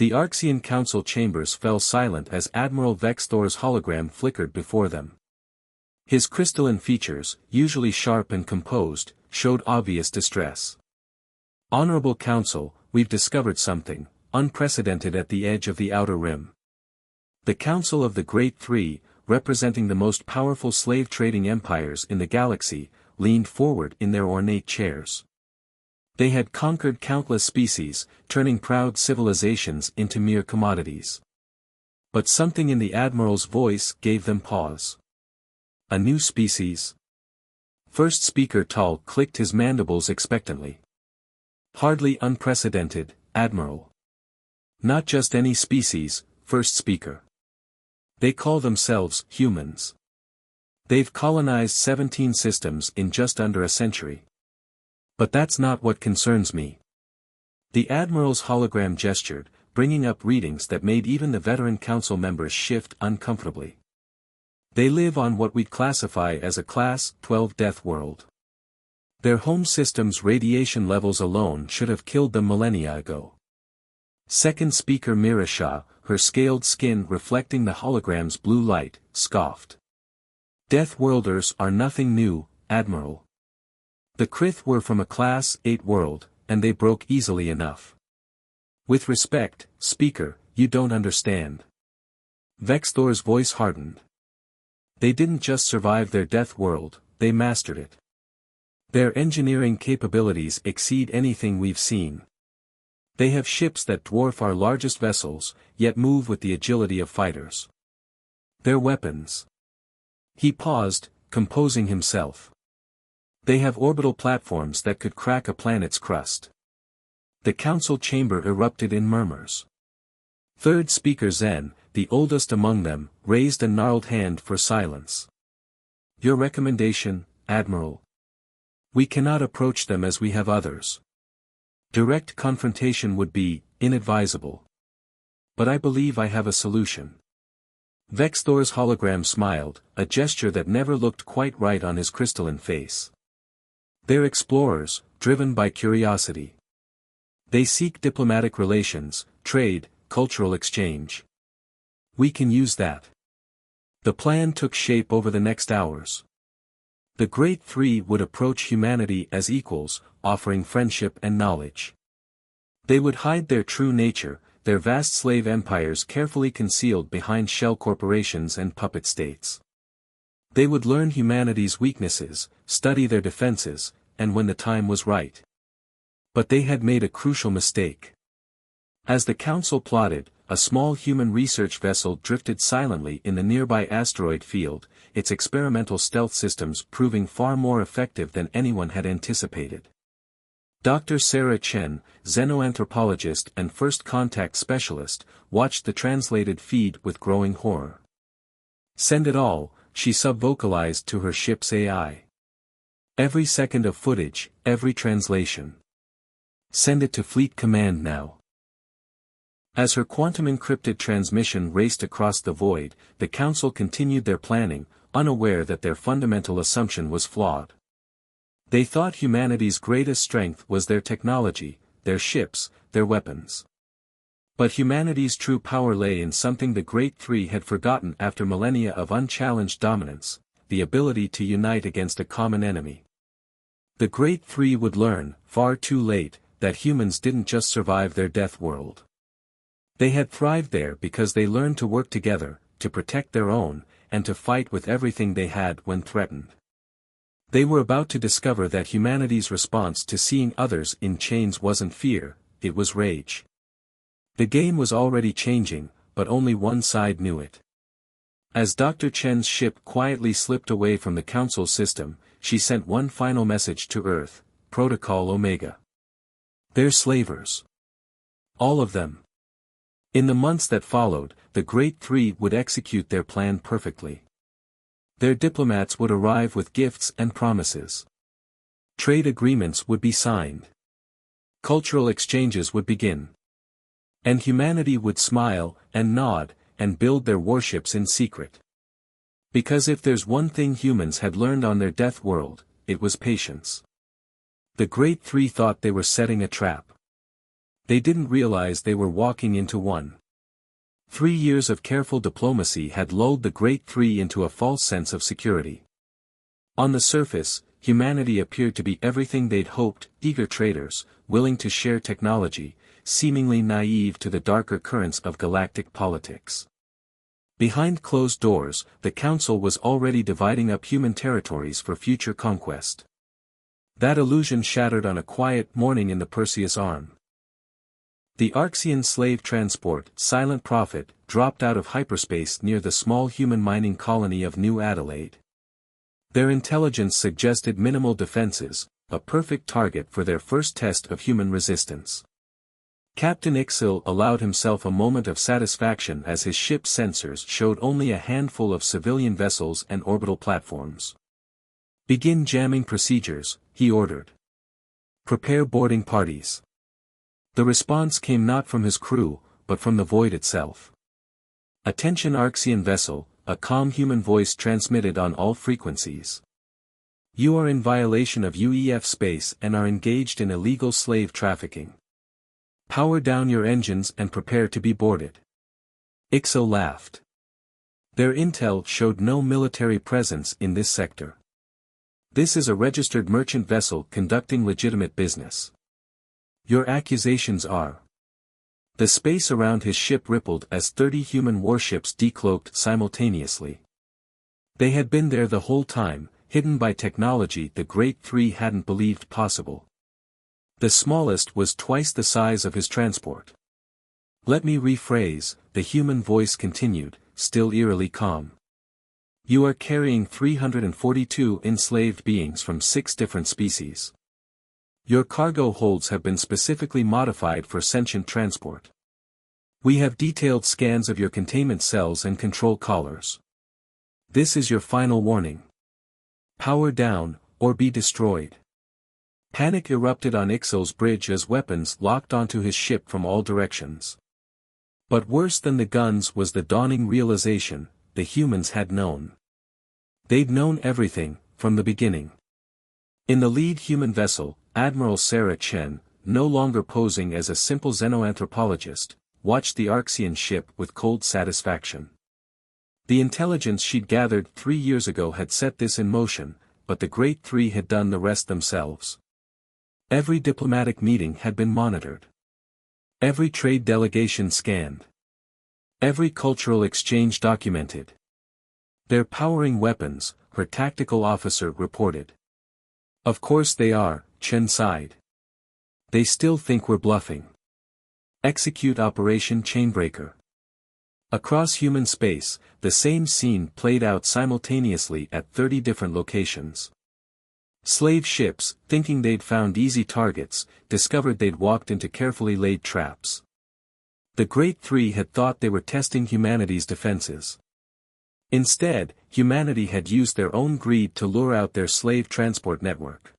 The Arxian Council chambers fell silent as Admiral Vexthor's hologram flickered before them. His crystalline features, usually sharp and composed, showed obvious distress. "Honorable Council, we've discovered something unprecedented at the edge of the Outer Rim." The Council of the Great Three, representing the most powerful slave-trading empires in the galaxy, leaned forward in their ornate chairs. They had conquered countless species, turning proud civilizations into mere commodities. But something in the Admiral's voice gave them pause. "A new species?" First Speaker Tal clicked his mandibles expectantly. "Hardly unprecedented, Admiral. Not just any species, First Speaker. They call themselves humans. They've colonized 17 systems in just under a century. But that's not what concerns me." The Admiral's hologram gestured, bringing up readings that made even the veteran council members shift uncomfortably. "They live on what we'd classify as a Class 12 death world. Their home system's radiation levels alone should have killed them millennia ago." Second Speaker Mirasha, her scaled skin reflecting the hologram's blue light, scoffed. "Death worlders are nothing new, Admiral. The Krith were from a Class 8 world, and they broke easily enough. With respect, Speaker, you don't understand." Vexthor's voice hardened. "They didn't just survive their death world, they mastered it. Their engineering capabilities exceed anything we've seen. They have ships that dwarf our largest vessels, yet move with the agility of fighters. Their weapons." He paused, composing himself. "They have orbital platforms that could crack a planet's crust." The council chamber erupted in murmurs. Third Speaker Zen, the oldest among them, raised a gnarled hand for silence. "Your recommendation, Admiral? We cannot approach them as we have others. Direct confrontation would be inadvisable. But I believe I have a solution." Vexthor's hologram smiled, a gesture that never looked quite right on his crystalline face. "They're explorers, driven by curiosity. They seek diplomatic relations, trade, cultural exchange. We can use that." The plan took shape over the next hours. The Great Three would approach humanity as equals, offering friendship and knowledge. They would hide their true nature, their vast slave empires carefully concealed behind shell corporations and puppet states. They would learn humanity's weaknesses, study their defenses, and when the time was right. But they had made a crucial mistake. As the council plotted, a small human research vessel drifted silently in the nearby asteroid field, its experimental stealth systems proving far more effective than anyone had anticipated. Dr. Sarah Chen, xenoanthropologist and first contact specialist, watched the translated feed with growing horror. "Send it all," she sub-vocalized to her ship's AI. "Every second of footage, every translation. Send it to Fleet Command now." As her quantum-encrypted transmission raced across the void, the Council continued their planning, unaware that their fundamental assumption was flawed. They thought humanity's greatest strength was their technology, their ships, their weapons. But humanity's true power lay in something the Great Three had forgotten after millennia of unchallenged dominance: the ability to unite against a common enemy. The Great Three would learn, far too late, that humans didn't just survive their death world. They had thrived there because they learned to work together, to protect their own, and to fight with everything they had when threatened. They were about to discover that humanity's response to seeing others in chains wasn't fear, it was rage. The game was already changing, but only one side knew it. As Dr. Chen's ship quietly slipped away from the Council system, she sent one final message to Earth: Protocol Omega. "They're slavers. All of them." In the months that followed, the Great Three would execute their plan perfectly. Their diplomats would arrive with gifts and promises. Trade agreements would be signed. Cultural exchanges would begin. And humanity would smile, and nod, and build their warships in secret. Because if there's one thing humans had learned on their death world, it was patience. The Great Three thought they were setting a trap. They didn't realize they were walking into one. 3 years of careful diplomacy had lulled the Great Three into a false sense of security. On the surface, humanity appeared to be everything they'd hoped: eager traders, willing to share technology, seemingly naive to the darker currents of galactic politics. Behind closed doors, the Council was already dividing up human territories for future conquest. That illusion shattered on a quiet morning in the Perseus Arm. The Arxian slave transport, Silent Prophet, dropped out of hyperspace near the small human mining colony of New Adelaide. Their intelligence suggested minimal defenses, a perfect target for their first test of human resistance. Captain Ixil allowed himself a moment of satisfaction as his ship's sensors showed only a handful of civilian vessels and orbital platforms. "Begin jamming procedures," he ordered. "Prepare boarding parties." The response came not from his crew, but from the void itself. "Attention Arxian vessel," a calm human voice transmitted on all frequencies. "You are in violation of UEF space and are engaged in illegal slave trafficking. Power down your engines and prepare to be boarded." Ixil laughed. Their intel showed no military presence in this sector. "This is a registered merchant vessel conducting legitimate business. Your accusations are..." The space around his ship rippled as 30 human warships decloaked simultaneously. They had been there the whole time, hidden by technology the Great Three hadn't believed possible. The smallest was twice the size of his transport. "Let me rephrase," the human voice continued, still eerily calm. "You are carrying 342 enslaved beings from 6 different species. Your cargo holds have been specifically modified for sentient transport. We have detailed scans of your containment cells and control collars. This is your final warning. Power down, or be destroyed." Panic erupted on Ixil's bridge as weapons locked onto his ship from all directions. But worse than the guns was the dawning realization: the humans had known. They'd known everything, from the beginning. In the lead human vessel, Admiral Sarah Chen, no longer posing as a simple xenoanthropologist, watched the Arxian ship with cold satisfaction. The intelligence she'd gathered 3 years ago had set this in motion, but the Great Three had done the rest themselves. Every diplomatic meeting had been monitored. Every trade delegation scanned. Every cultural exchange documented. "They're powering weapons," her tactical officer reported. "Of course they are," Chen sighed. "They still think we're bluffing. Execute Operation Chainbreaker." Across human space, the same scene played out simultaneously at 30 different locations. Slave ships, thinking they'd found easy targets, discovered they'd walked into carefully laid traps. The Great Three had thought they were testing humanity's defenses. Instead, humanity had used their own greed to lure out their slave transport network.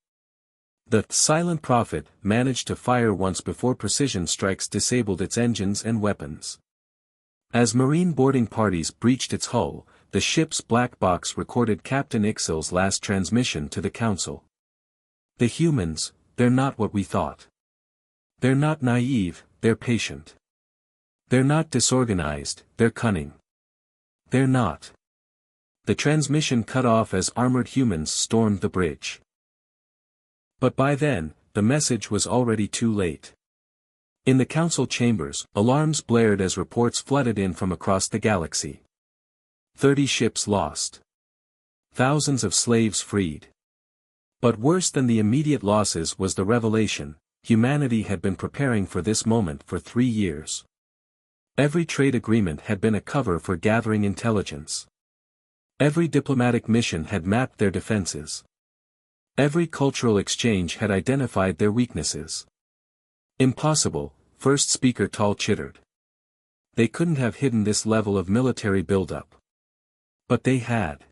The Silent Prophet managed to fire once before precision strikes disabled its engines and weapons. As marine boarding parties breached its hull, the ship's black box recorded Captain Ixil's last transmission to the Council. "The humans, they're not what we thought. They're not naive, they're patient. They're not disorganized, they're cunning. They're not..." The transmission cut off as armored humans stormed the bridge. But by then, the message was already too late. In the Council chambers, alarms blared as reports flooded in from across the galaxy. 30 ships lost. Thousands of slaves freed. But worse than the immediate losses was the revelation: humanity had been preparing for this moment for 3 years. Every trade agreement had been a cover for gathering intelligence. Every diplomatic mission had mapped their defenses. Every cultural exchange had identified their weaknesses. "Impossible," first speaker Tal chittered. "They couldn't have hidden this level of military buildup." But they had.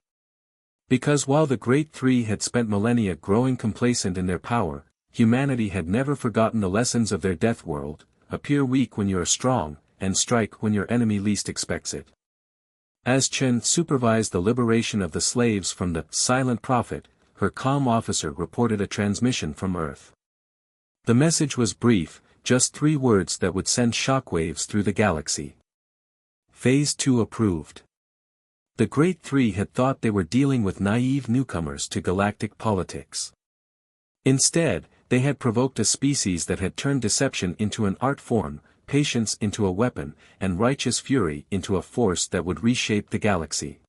Because while the Great Three had spent millennia growing complacent in their power, humanity had never forgotten the lessons of their death world: appear weak when you are strong, and strike when your enemy least expects it. As Chen supervised the liberation of the slaves from the Silent Prophet, her calm officer reported a transmission from Earth. The message was brief: just 3 words that would send shockwaves through the galaxy. Phase 2 approved. The Great Three had thought they were dealing with naive newcomers to galactic politics. Instead, they had provoked a species that had turned deception into an art form, patience into a weapon, and righteous fury into a force that would reshape the galaxy.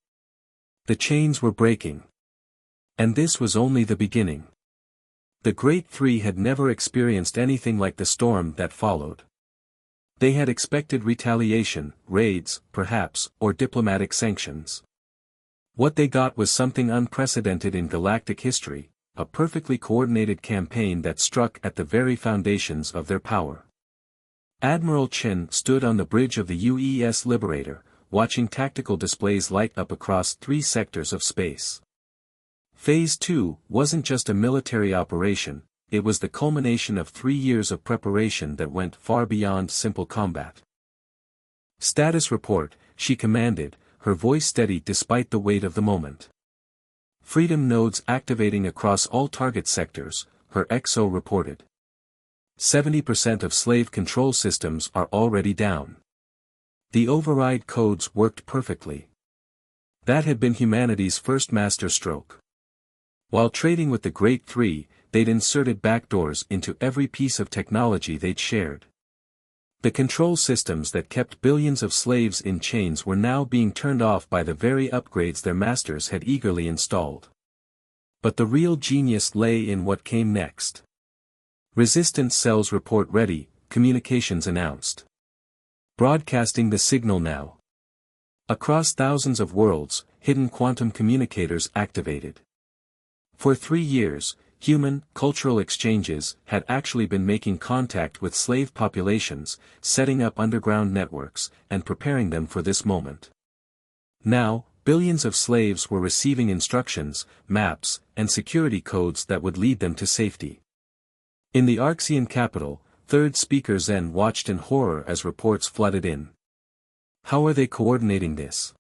The chains were breaking. And this was only the beginning. The Great Three had never experienced anything like the storm that followed. They had expected retaliation, raids, perhaps, or diplomatic sanctions. What they got was something unprecedented in galactic history, a perfectly coordinated campaign that struck at the very foundations of their power. Admiral Chen stood on the bridge of the UES Liberator, watching tactical displays light up across 3 sectors of space. Phase 2 wasn't just a military operation, it was the culmination of 3 years of preparation that went far beyond simple combat. "Status report," she commanded, her voice steady despite the weight of the moment. "Freedom nodes activating across all target sectors," her XO reported. 70% of slave control systems are already down. The override codes worked perfectly. That had been humanity's first masterstroke. While trading with the Great Three, they'd inserted backdoors into every piece of technology they'd shared. The control systems that kept billions of slaves in chains were now being turned off by the very upgrades their masters had eagerly installed. But the real genius lay in what came next. "Resistance cells report ready," communications announced. "Broadcasting the signal now." Across thousands of worlds, hidden quantum communicators activated. For 3 years, human, cultural exchanges had actually been making contact with slave populations, setting up underground networks, and preparing them for this moment. Now, billions of slaves were receiving instructions, maps, and security codes that would lead them to safety. In the Arxian capital, third speaker Zen watched in horror as reports flooded in. How are they coordinating this?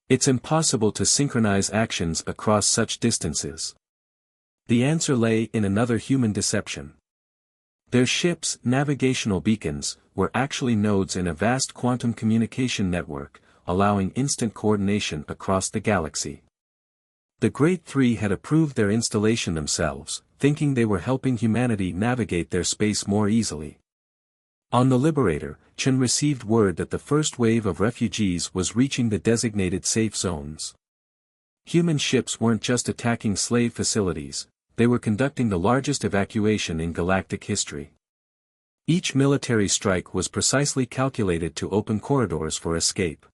It's impossible to synchronize actions across such distances. The answer lay in another human deception. Their ships' navigational beacons were actually nodes in a vast quantum communication network, allowing instant coordination across the galaxy. The Great Three had approved their installation themselves, thinking they were helping humanity navigate their space more easily. On the Liberator, Chen received word that the first wave of refugees was reaching the designated safe zones. Human ships weren't just attacking slave facilities, they were conducting the largest evacuation in galactic history. Each military strike was precisely calculated to open corridors for escape.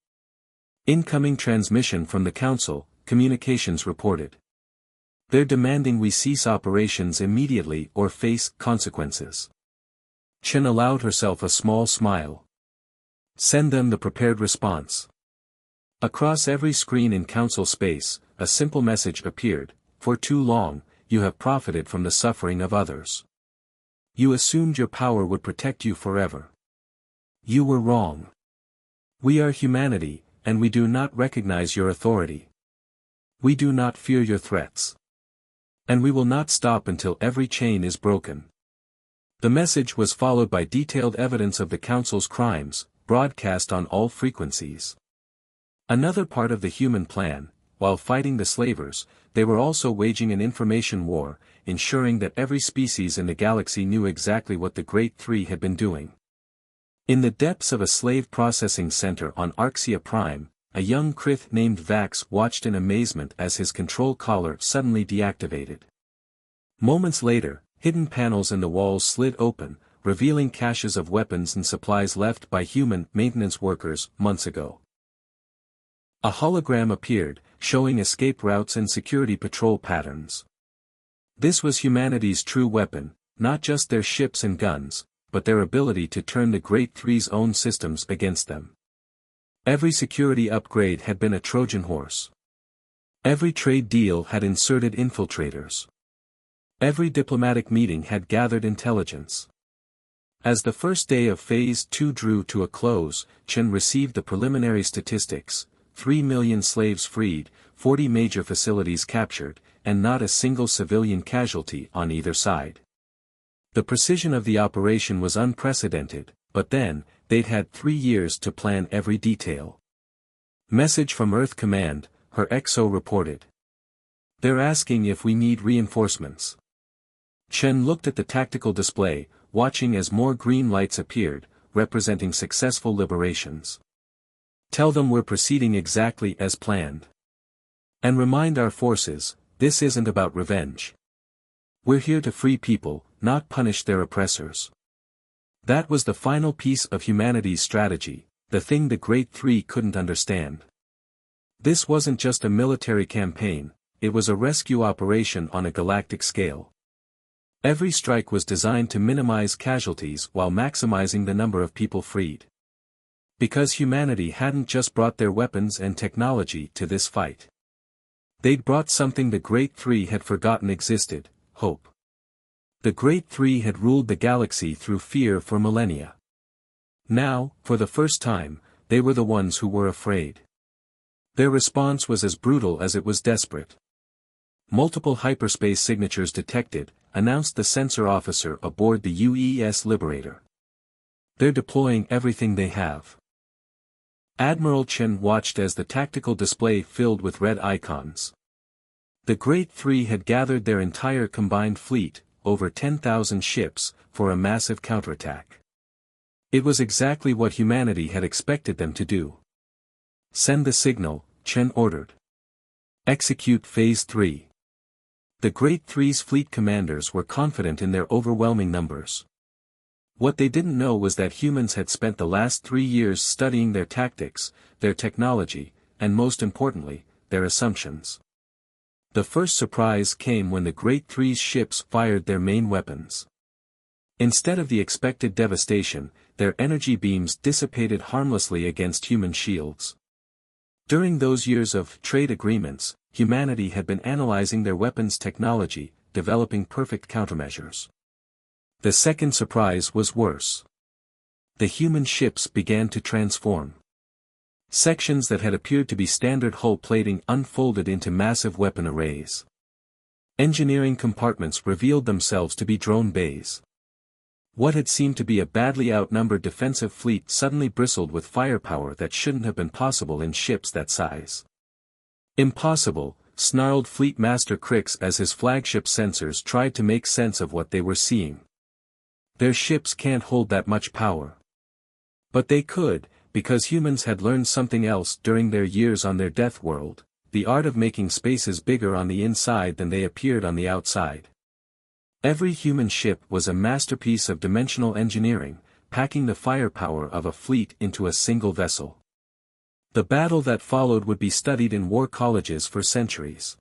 "Incoming transmission from the Council," communications reported. "They're demanding we cease operations immediately or face consequences." Chen allowed herself a small smile. "Send them the prepared response." Across every screen in Council space, a simple message appeared: "For too long, you have profited from the suffering of others. You assumed your power would protect you forever. You were wrong. We are humanity, and we do not recognize your authority. We do not fear your threats. And we will not stop until every chain is broken." The message was followed by detailed evidence of the Council's crimes, broadcast on all frequencies. Another part of the human plan, while fighting the slavers, they were also waging an information war, ensuring that every species in the galaxy knew exactly what the Great Three had been doing. In the depths of a slave processing center on Arxia Prime, a young Krith named Vax watched in amazement as his control collar suddenly deactivated. Moments later, hidden panels in the walls slid open, revealing caches of weapons and supplies left by human maintenance workers months ago. A hologram appeared, showing escape routes and security patrol patterns. This was humanity's true weapon, not just their ships and guns, but their ability to turn the Great Three's own systems against them. Every security upgrade had been a Trojan horse. Every trade deal had inserted infiltrators. Every diplomatic meeting had gathered intelligence. As the first day of Phase 2 drew to a close, Chen received the preliminary statistics: 3 million slaves freed, 40 major facilities captured, and not a single civilian casualty on either side. The precision of the operation was unprecedented, but then, they'd had 3 years to plan every detail. Message from Earth Command, her XO reported. They're asking if we need reinforcements. Chen looked at the tactical display, watching as more green lights appeared, representing successful liberations. Tell them we're proceeding exactly as planned. And remind our forces, this isn't about revenge. We're here to free people, not punish their oppressors. That was the final piece of humanity's strategy, the thing the Great Three couldn't understand. This wasn't just a military campaign, it was a rescue operation on a galactic scale. Every strike was designed to minimize casualties while maximizing the number of people freed. Because humanity hadn't just brought their weapons and technology to this fight. They'd brought something the Great Three had forgotten existed, hope. The Great Three had ruled the galaxy through fear for millennia. Now, for the first time, they were the ones who were afraid. Their response was as brutal as it was desperate. Multiple hyperspace signatures detected, announced the sensor officer aboard the UES Liberator. They're deploying everything they have. Admiral Chen watched as the tactical display filled with red icons. The Great Three had gathered their entire combined fleet, over 10,000 ships, for a massive counterattack. It was exactly what humanity had expected them to do. Send the signal, Chen ordered. Execute Phase 3. The Great Three's fleet commanders were confident in their overwhelming numbers. What they didn't know was that humans had spent the last 3 years studying their tactics, their technology, and most importantly, their assumptions. The first surprise came when the Great Three's ships fired their main weapons. Instead of the expected devastation, their energy beams dissipated harmlessly against human shields. During those years of trade agreements, humanity had been analyzing their weapons technology, developing perfect countermeasures. The second surprise was worse. The human ships began to transform. Sections that had appeared to be standard hull plating unfolded into massive weapon arrays. Engineering compartments revealed themselves to be drone bays. What had seemed to be a badly outnumbered defensive fleet suddenly bristled with firepower that shouldn't have been possible in ships that size. Impossible, snarled Fleet Master Crix as his flagship sensors tried to make sense of what they were seeing. Their ships can't hold that much power. But they could, because humans had learned something else during their years on their death world, the art of making spaces bigger on the inside than they appeared on the outside. Every human ship was a masterpiece of dimensional engineering, packing the firepower of a fleet into a single vessel. The battle that followed would be studied in war colleges for centuries.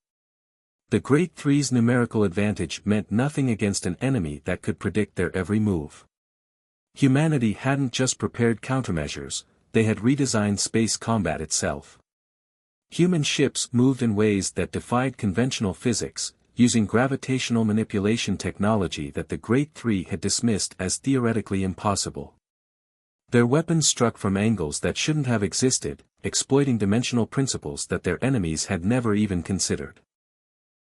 The Great Three's numerical advantage meant nothing against an enemy that could predict their every move. Humanity hadn't just prepared countermeasures, they had redesigned space combat itself. Human ships moved in ways that defied conventional physics, using gravitational manipulation technology that the Great Three had dismissed as theoretically impossible. Their weapons struck from angles that shouldn't have existed, exploiting dimensional principles that their enemies had never even considered.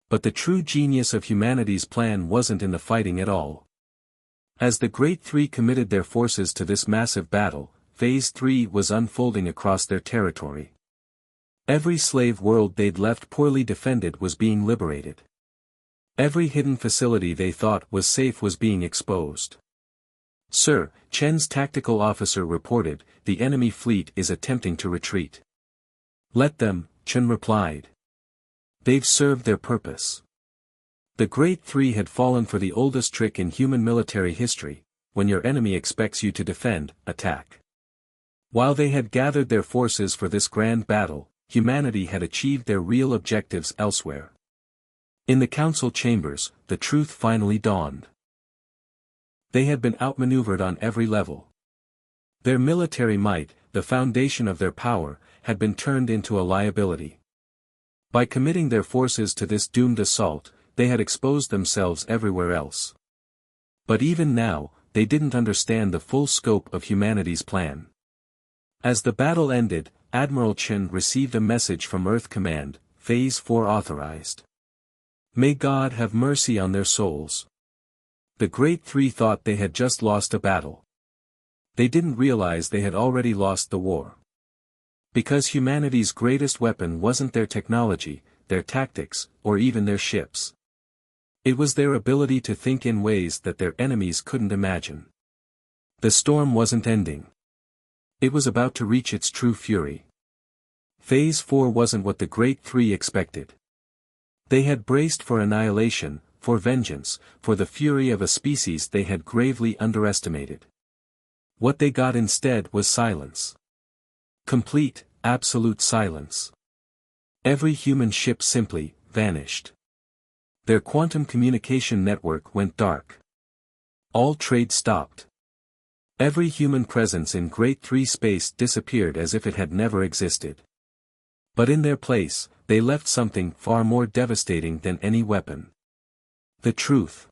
But the true genius of humanity's plan wasn't in the fighting at all. As the Great Three committed their forces to this massive battle, Phase 3 was unfolding across their territory. Every slave world they'd left poorly defended was being liberated. Every hidden facility they thought was safe was being exposed. Sir, Chen's tactical officer reported, the enemy fleet is attempting to retreat. Let them, Chen replied. They've served their purpose. The Great Three had fallen for the oldest trick in human military history, when your enemy expects you to defend, attack. While they had gathered their forces for this grand battle, humanity had achieved their real objectives elsewhere. In the council chambers, the truth finally dawned. They had been outmaneuvered on every level. Their military might, the foundation of their power, had been turned into a liability. By committing their forces to this doomed assault, they had exposed themselves everywhere else. But even now, they didn't understand the full scope of humanity's plan. As the battle ended, Admiral Chen received a message from Earth Command, Phase 4 authorized. May God have mercy on their souls. The Great Three thought they had just lost a battle. They didn't realize they had already lost the war. Because humanity's greatest weapon wasn't their technology, their tactics, or even their ships. It was their ability to think in ways that their enemies couldn't imagine. The storm wasn't ending. It was about to reach its true fury. Phase 4 wasn't what the Great Three expected. They had braced for annihilation, for vengeance, for the fury of a species they had gravely underestimated. What they got instead was silence. Complete, absolute silence. Every human ship simply vanished. Their quantum communication network went dark. All trade stopped. Every human presence in Great Three space disappeared as if it had never existed. But in their place, they left something far more devastating than any weapon. The truth.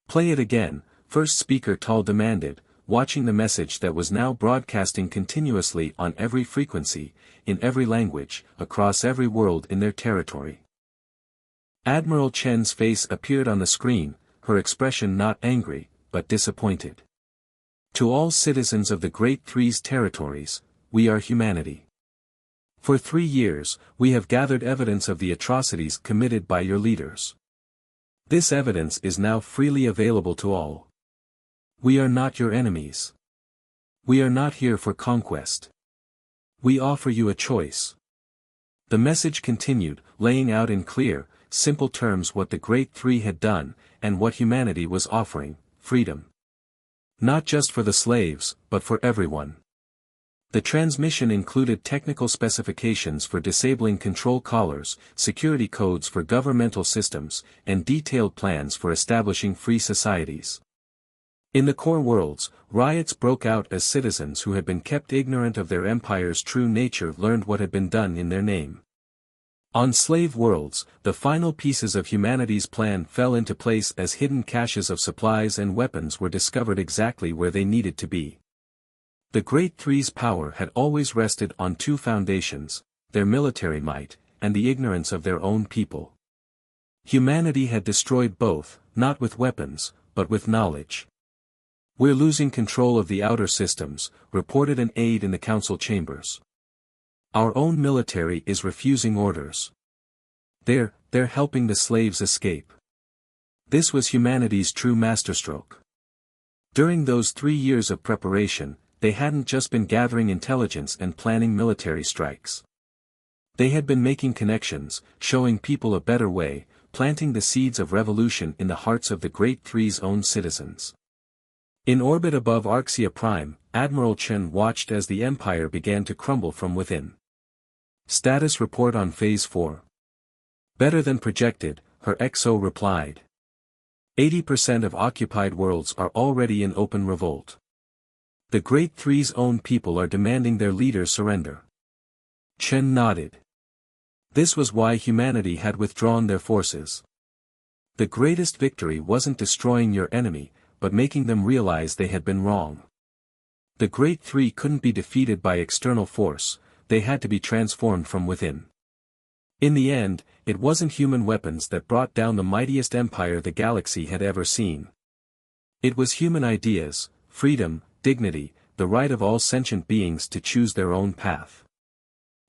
Play it again, first speaker Tal demanded, watching the message that was now broadcasting continuously on every frequency, in every language, across every world in their territory. Admiral Chen's face appeared on the screen, her expression not angry, but disappointed. To all citizens of the Great Three's territories, we are humanity. For 3 years, we have gathered evidence of the atrocities committed by your leaders. This evidence is now freely available to all. We are not your enemies. We are not here for conquest. We offer you a choice. The message continued, laying out in clear, simple terms what the Great Three had done, and what humanity was offering: freedom. Not just for the slaves, but for everyone. The transmission included technical specifications for disabling control collars, security codes for governmental systems, and detailed plans for establishing free societies. In the core worlds, riots broke out as citizens who had been kept ignorant of their empire's true nature learned what had been done in their name. On slave worlds, the final pieces of humanity's plan fell into place as hidden caches of supplies and weapons were discovered exactly where they needed to be. The Great Three's power had always rested on two foundations: their military might, and the ignorance of their own people. Humanity had destroyed both, not with weapons, but with knowledge. "We're losing control of the outer systems," reported an aide in the council chambers. "Our own military is refusing orders. They're helping the slaves escape." This was humanity's true masterstroke. During those 3 years of preparation, they hadn't just been gathering intelligence and planning military strikes. They had been making connections, showing people a better way, planting the seeds of revolution in the hearts of the Great Three's own citizens. In orbit above Arxia Prime, Admiral Chen watched as the Empire began to crumble from within. Status report on Phase 4. Better than projected, her XO replied. 80% of occupied worlds are already in open revolt. The Great Three's own people are demanding their leader surrender. Chen nodded. This was why humanity had withdrawn their forces. The greatest victory wasn't destroying your enemy, but making them realize they had been wrong. The Great Three couldn't be defeated by external force, they had to be transformed from within. In the end, it wasn't human weapons that brought down the mightiest empire the galaxy had ever seen. It was human ideas, freedom, dignity, the right of all sentient beings to choose their own path.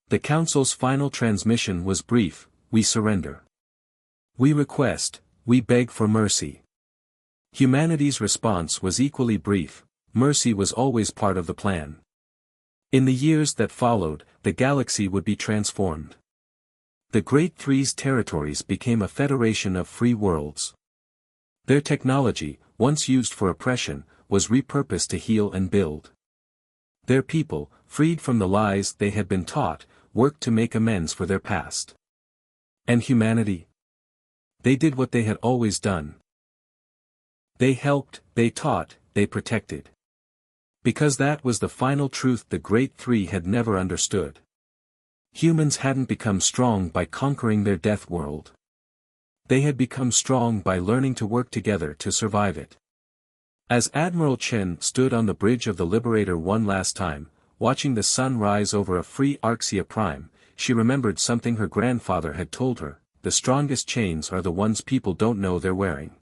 The Council's final transmission was brief: we surrender. We request, we beg for mercy. Humanity's response was equally brief: mercy was always part of the plan. In the years that followed, the galaxy would be transformed. The Great Three's territories became a federation of free worlds. Their technology, once used for oppression, was repurposed to heal and build. Their people, freed from the lies they had been taught, worked to make amends for their past. And humanity? They did what they had always done. They helped, they taught, they protected. Because that was the final truth the Great Three had never understood. Humans hadn't become strong by conquering their death world. They had become strong by learning to work together to survive it. As Admiral Chen stood on the bridge of the Liberator one last time, watching the sun rise over a free Arxia Prime, she remembered something her grandfather had told her: the strongest chains are the ones people don't know they're wearing.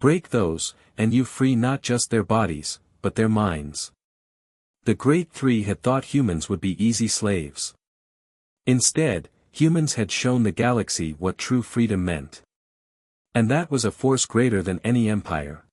Break those, and you free not just their bodies, but their minds. The Great Three had thought humans would be easy slaves. Instead, humans had shown the galaxy what true freedom meant. And that was a force greater than any empire.